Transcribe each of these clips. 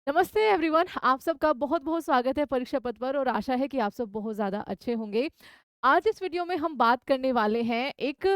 नमस्ते एवरीवन, आप सबका बहुत बहुत स्वागत है परीक्षा पथ पर और आशा है कि आप सब बहुत ज़्यादा अच्छे होंगे। आज इस वीडियो में हम बात करने वाले हैं एक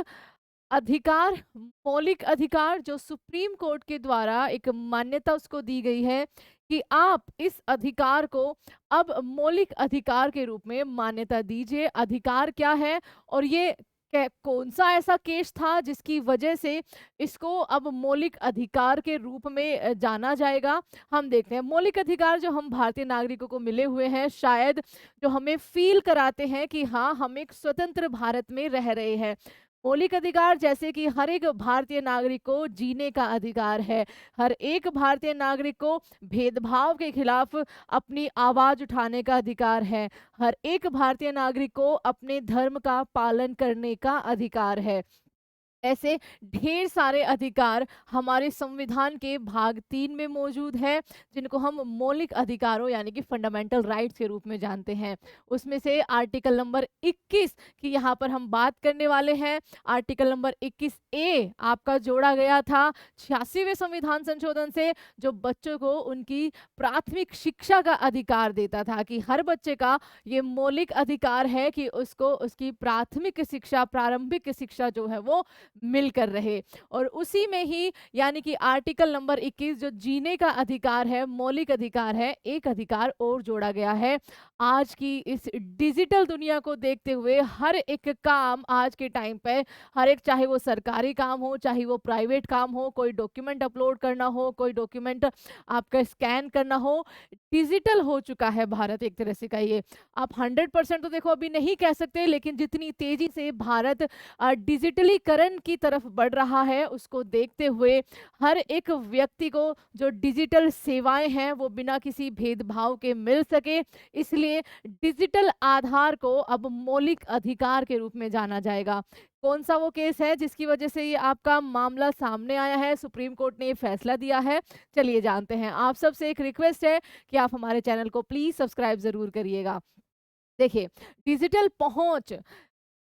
अधिकार, मौलिक अधिकार जो सुप्रीम कोर्ट के द्वारा एक मान्यता उसको दी गई है कि आप इस अधिकार को अब मौलिक अधिकार के रूप में मान्यता दीजिए। अधिकार क्या है और ये कौन सा ऐसा केस था जिसकी वजह से इसको अब मौलिक अधिकार के रूप में जाना जाएगा। हम देखते हैं मौलिक अधिकार जो हम भारतीय नागरिकों को मिले हुए हैं, शायद जो हमें फील कराते हैं कि हाँ, हम एक स्वतंत्र भारत में रह रहे हैं। मौलिक अधिकार जैसे कि हर एक भारतीय नागरिक को जीने का अधिकार है, हर एक भारतीय नागरिक को भेदभाव के खिलाफ अपनी आवाज उठाने का अधिकार है, हर एक भारतीय नागरिक को अपने धर्म का पालन करने का अधिकार है। ऐसे ढेर सारे अधिकार हमारे संविधान के भाग 3 में मौजूद है, जिनको हम मौलिक अधिकारों यानी कि फंडामेंटल राइट्स के रूप में जानते हैं। उसमें से आर्टिकल नंबर 21 की यहाँ पर हम बात करने वाले हैं। आर्टिकल नंबर 21 ए आपका जोड़ा गया था 86वें संविधान संशोधन से, जो बच्चों को उनकी प्राथमिक शिक्षा का अधिकार देता था कि हर बच्चे का ये मौलिक अधिकार है कि उसको उसकी प्राथमिक शिक्षा, प्रारंभिक शिक्षा जो है वो मिलकर रहे। और उसी में ही यानी कि आर्टिकल नंबर 21 जो जीने का अधिकार है, मौलिक अधिकार है, एक अधिकार और जोड़ा गया है। आज की इस डिजिटल दुनिया को देखते हुए हर एक काम आज के टाइम पे, हर एक, चाहे वो सरकारी काम हो, चाहे वो प्राइवेट काम हो, कोई डॉक्यूमेंट अपलोड करना हो, कोई डॉक्यूमेंट आपका स्कैन करना हो, डिजिटल हो चुका है भारत एक तरह से कहिए। आप 100% तो देखो अभी नहीं कह सकते, लेकिन जितनी तेजी से भारत डिजिटलीकरण की तरफ बढ़ रहा है, उसको देखते हुए हर एक व्यक्ति को जो डिजिटल सेवाएं हैं वो बिना किसी भेदभाव के मिल सके, इसलिए डिजिटल आधार को अब मौलिक अधिकार के रूप में जाना जाएगा। कौन सा वो केस है जिसकी वजह से ये आपका मामला सामने आया है, सुप्रीम कोर्ट ने ये फैसला दिया है, चलिए जानते हैं। आप सबसे एक रिक्वेस्ट है कि आप हमारे चैनल को प्लीज सब्सक्राइब जरूर करिएगा। देखिए, डिजिटल पहुंच,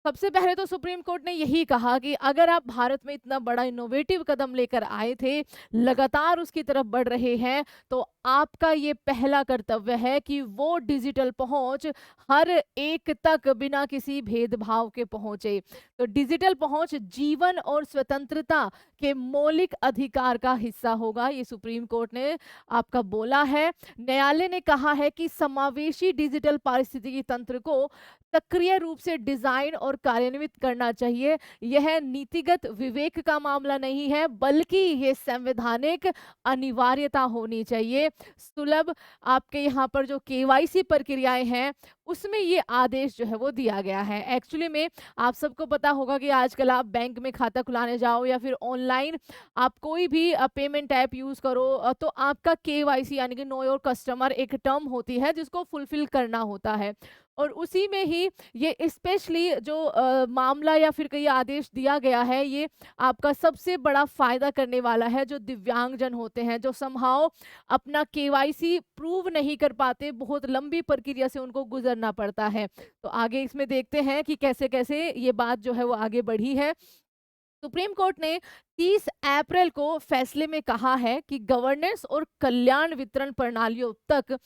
सबसे पहले तो सुप्रीम कोर्ट ने यही कहा कि अगर आप भारत में इतना बड़ा इनोवेटिव कदम लेकर आए थे, लगातार उसकी तरफ बढ़ रहे हैं, तो आपका ये पहला कर्तव्य है कि वो डिजिटल पहुंच हर एक तक बिना किसी भेदभाव के पहुंचे। तो डिजिटल पहुंच जीवन और स्वतंत्रता के मौलिक अधिकार का हिस्सा होगा, ये सुप्रीम कोर्ट ने आपका बोला है। न्यायालय ने कहा है कि समावेशी डिजिटल पारिस्थितिकी तंत्र को सक्रिय रूप से डिजाइन और कार्यान्वित करना चाहिए। यह नीतिगत विवेक का मामला नहीं है, बल्कि ये संवैधानिक अनिवार्यता होनी चाहिए। सुलभ आपके यहाँ पर जो केवाईसी प्रक्रियाएं हैं, उसमें ये आदेश जो है वो दिया गया है। एक्चुअली में आप सबको पता होगा कि आजकल आप बैंक में खाता खुलाने जाओ या फिर ऑनलाइन आप कोई भी पेमेंट ऐप यूज करो, तो आपका केवाईसी यानी कि नो योर कस्टमर एक टर्म होती है जिसको फुलफिल करना होता है। और उसी में ही ये स्पेशली जो मामला या फिर कई आदेश दिया गया है, ये आपका सबसे बड़ा फायदा करने वाला है जो दिव्यांगजन होते हैं, जो समहाउ अपना केवाईसी प्रूव नहीं कर पाते, बहुत लंबी प्रक्रिया से उनको गुजरना पड़ता है। तो आगे इसमें देखते हैं कि कैसे कैसे ये बात जो है वो आगे बढ़ी है। सुप्रीम कोर्ट ने 30 अप्रैल को फैसले में कहा है कि गवर्नेंस और कल्याण वितरण प्रणालियों तक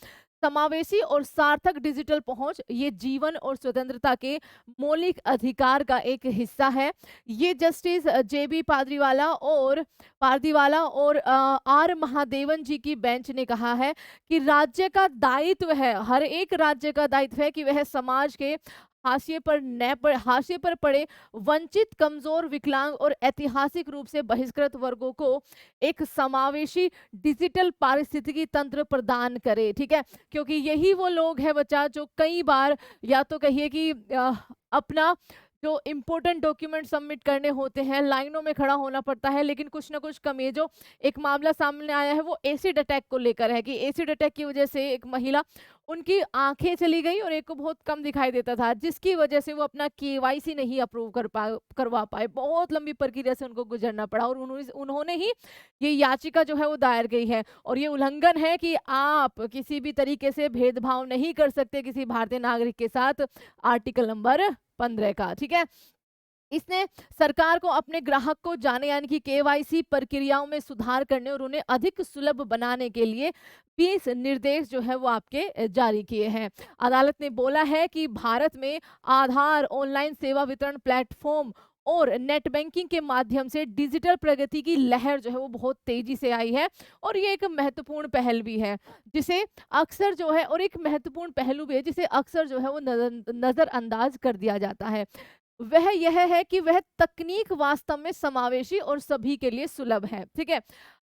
समावेशी और सार्थक डिजिटल पहुंच ये जीवन और स्वतंत्रता के मौलिक अधिकार का एक हिस्सा है। ये जस्टिस जेबी पारदीवाला और आर महादेवन जी की बेंच ने कहा है कि राज्य का दायित्व है, हर एक राज्य का दायित्व है कि वह समाज के हाशिए पर पड़े वंचित, कमजोर, विकलांग और ऐतिहासिक रूप से बहिष्कृत वर्गों को एक समावेशी डिजिटल पारिस्थितिकी तंत्र प्रदान करे। ठीक है, क्योंकि यही वो लोग हैं बच्चा जो कई बार या तो कहिए कि अपना जो इम्पोर्टेंट डॉक्यूमेंट सबमिट करने होते हैं, लाइनों में खड़ा होना पड़ता है, लेकिन कुछ ना कुछ कमी है। जो एक मामला सामने आया है वो एसिड अटैक को लेकर है कि एसिड अटैक की वजह से एक महिला, उनकी आंखें चली गई और एक को बहुत कम दिखाई देता था, जिसकी वजह से वो अपना केवाईसी नहीं अप्रूव करवा पाए। बहुत लंबी प्रक्रिया से उनको गुजरना पड़ा और उन्होंने ही ये याचिका जो है वो दायर की है। और ये उल्लंघन है कि आप किसी भी तरीके से भेदभाव नहीं कर सकते किसी भारतीय नागरिक के साथ, आर्टिकल नंबर 15 का। ठीक है, इसने सरकार को अपने ग्राहक को जाने यानी कि केवाईसी प्रक्रियाओं में सुधार करने और उन्हें अधिक सुलभ बनाने के लिए 20 निर्देश जो है वो आपके जारी किए हैं। अदालत ने बोला है कि भारत में आधार, ऑनलाइन सेवा वितरण प्लेटफॉर्म और नेट बैंकिंग के माध्यम से डिजिटल प्रगति की लहर जो है वो बहुत तेजी से आई है और ये एक महत्वपूर्ण पहल भी है, जिसे अक्सर जो है और एक महत्वपूर्ण पहलू भी है जिसे अक्सर जो है वो नजरअंदाज कर दिया जाता है। वह यह है कि वह तकनीक वास्तव में समावेशी और सभी के लिए सुलभ है। ठीक है,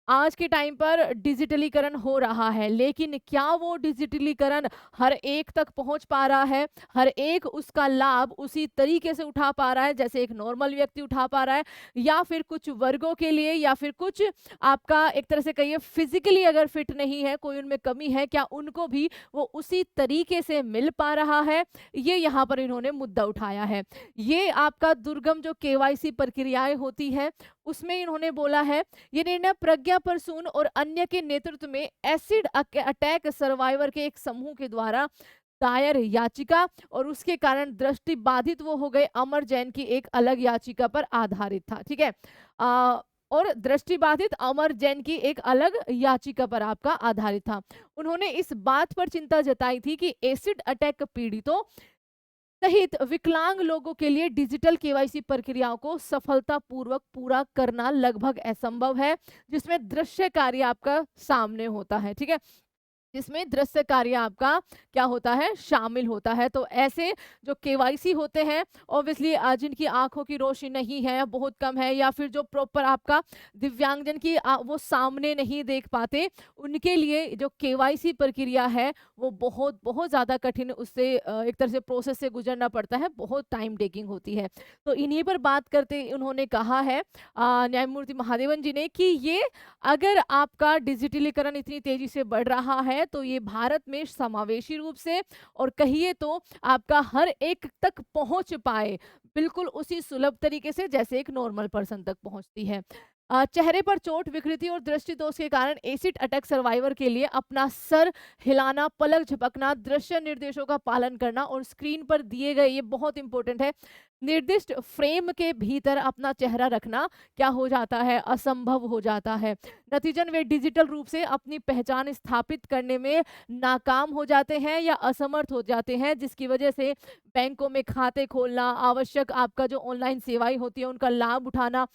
आज के टाइम पर डिजिटलीकरण हो रहा है, लेकिन क्या वो डिजिटलीकरण हर एक तक पहुंच पा रहा है? हर एक उसका लाभ उसी तरीके से उठा पा रहा है जैसे एक नॉर्मल व्यक्ति उठा पा रहा है, या फिर कुछ वर्गों के लिए, या फिर कुछ आपका एक तरह से कहिए फिजिकली अगर फिट नहीं है, कोई उनमें कमी है, क्या उनको भी वो उसी तरीके से मिल पा रहा है? ये यहाँ पर इन्होंने मुद्दा उठाया है। ये आपका दुर्गम जो केवाईसी प्रक्रियाएं होती है उसमें इन्होंने बोला है, ये निर्णय प्रज्ञा परसून और अन्य के नेतृत्व में एसिड अटैक सर्वाइवर के एक समूह के द्वारा दायर याचिका और उसके कारण दृष्टि बाधित वो हो गए अमर जैन की एक अलग याचिका पर आधारित था। ठीक है, और दृष्टिबाधित अमर जैन की एक अलग याचिका पर आपका आधारित था। उन्होंने इस बात पर चिंता जताई थी कि एसिड अटैक पीड़ितों सहित विकलांग लोगों के लिए डिजिटल केवाईसी प्रक्रियाओं को सफलतापूर्वक पूरा करना लगभग असंभव है, जिसमें दृश्य कार्य आपका सामने होता है। ठीक है, जिसमें दृश्य कार्य आपका क्या होता है, शामिल होता है। तो ऐसे जो केवाईसी होते हैं ऑब्वियसली जिनकी आंखों की रोशनी नहीं है, बहुत कम है, या फिर जो प्रॉपर आपका दिव्यांगजन की वो सामने नहीं देख पाते, उनके लिए जो केवाईसी प्रक्रिया है वो बहुत बहुत ज़्यादा कठिन उससे एक तरह से प्रोसेस से गुजरना पड़ता है, बहुत टाइम टेकिंग होती है। तो इन्हीं पर बात करते उन्होंने कहा है न्यायमूर्ति महादेवन जी ने कि ये अगर आपका डिजिटलीकरण इतनी तेजी से बढ़ रहा है तो ये भारत में समावेशी रूप से और कहिए तो आपका हर एक तक पहुंच पाए, बिल्कुल उसी सुलभ तरीके से जैसे एक नॉर्मल पर्सन तक पहुंचती है। चेहरे पर चोट, विकृति और दृष्टि दोष के कारण एसिड अटैक सर्वाइवर के लिए अपना सर हिलाना, पलक झपकना, दृश्य निर्देशों का पालन करना और स्क्रीन पर दिए गए, ये बहुत इंपॉर्टेंट है, निर्दिष्ट फ्रेम के भीतर अपना चेहरा रखना क्या हो जाता है, असंभव हो जाता है। नतीजन वे डिजिटल रूप से अपनी पहचान स्थापित करने में नाकाम हो जाते हैं या असमर्थ हो जाते हैं, जिसकी वजह से बैंकों में खाते खोलना, आवश्यक आपका जो ऑनलाइन सेवाएं होती है उनका लाभ उठाना,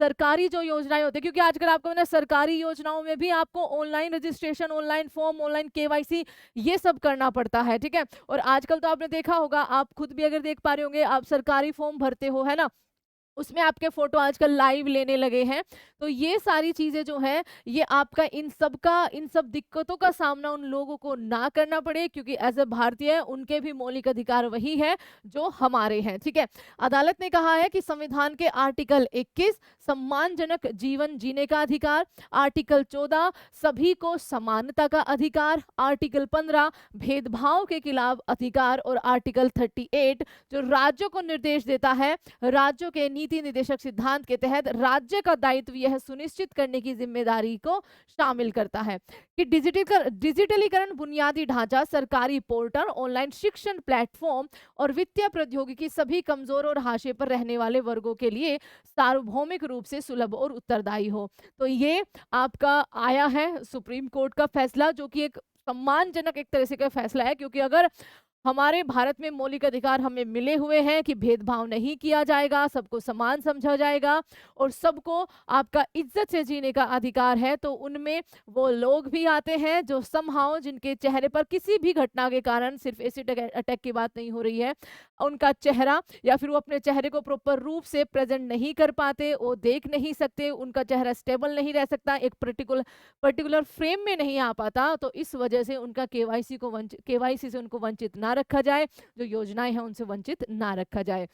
सरकारी जो योजनाएं होती है, क्योंकि आजकल आपको ना सरकारी योजनाओं में भी आपको online registration, online form, online KYC ये सब करना पड़ता है। ठीक है, और आजकल तो आपने देखा होगा, आप खुद भी अगर देख पा रहे होंगे, आप सरकारी फॉर्म भरते हो है ना, उसमें आपके फोटो आजकल लाइव लेने लगे हैं। तो ये सारी चीजें जो है ये आपका इन सब दिक्कतों का सामना उन लोगों को ना करना पड़े, क्योंकि एज अ भारतीय उनके भी मौलिक अधिकार वही है जो हमारे हैं। ठीक है, अदालत ने कहा है कि संविधान के आर्टिकल 21 सम्मानजनक जीवन जीने का अधिकार, आर्टिकल 14 सभी को समानता का अधिकार, आर्टिकल 15 भेदभाव के खिलाफ अधिकार और आर्टिकल 38 जो राज्यों को निर्देश देता है, राज्यों के नीति निदेशक सिद्धांत के तहत राज्य का दायित्व यह सुनिश्चित करने की जिम्मेदारी को शामिल करता है कि डिजिटलीकरण बुनियादी ढांचा, सरकारी पोर्टल, ऑनलाइन शिक्षण प्लेटफॉर्म और वित्तीय प्रौद्योगिकी सभी कमजोर और हाशिए पर रहने वाले वर्गों के लिए सार्वभौमिक रूप से सुलभ और उत्तरदायी हो। तो ये आपका आया है सुप्रीम कोर्ट का फैसला, जो कि एक सम्मानजनक एक तरह से का फैसला है, क्योंकि अगर हमारे भारत में मौलिक अधिकार हमें मिले हुए हैं कि भेदभाव नहीं किया जाएगा, सबको समान समझा जाएगा और सबको आपका इज्जत से जीने का अधिकार है, तो उनमें वो लोग भी आते हैं जो समहाउ जिनके चेहरे पर किसी भी घटना के कारण, सिर्फ एसिड अटैक की बात नहीं हो रही है, उनका चेहरा या फिर वो अपने चेहरे को प्रॉपर रूप से प्रेजेंट नहीं कर पाते, वो देख नहीं सकते, उनका चेहरा स्टेबल नहीं रह सकता, एक पर्टिकुलर फ्रेम में नहीं आ पाता, तो इस वजह से उनका केवाईसी से उनको वंचित ना रखा जाए, जो योजनाएं हैं उनसे वंचित ना रखा जाए।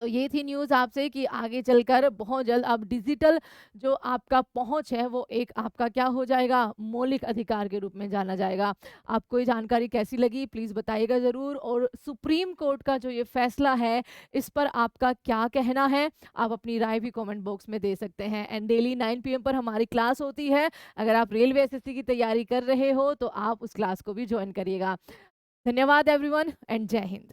तो ये थी न्यूज़ आपसे कि आगे चलकर बहुत जल्द अब डिजिटल जो आपका पहुंच है वो एक आपका क्या हो जाएगा, मौलिक अधिकार के रूप में जाना जाएगा। आपको ये जानकारी कैसी लगी प्लीज़ बताइएगा ज़रूर, और सुप्रीम कोर्ट का जो ये फैसला है इस पर आपका क्या कहना है, आप अपनी राय भी कमेंट बॉक्स में दे सकते हैं। एंड डेली 9 PM पर हमारी क्लास होती है, अगर आप रेलवे एसएससी की तैयारी कर रहे हो तो आप उस क्लास को भी ज्वाइन करिएगा। धन्यवाद एवरीवन एंड जय हिंद।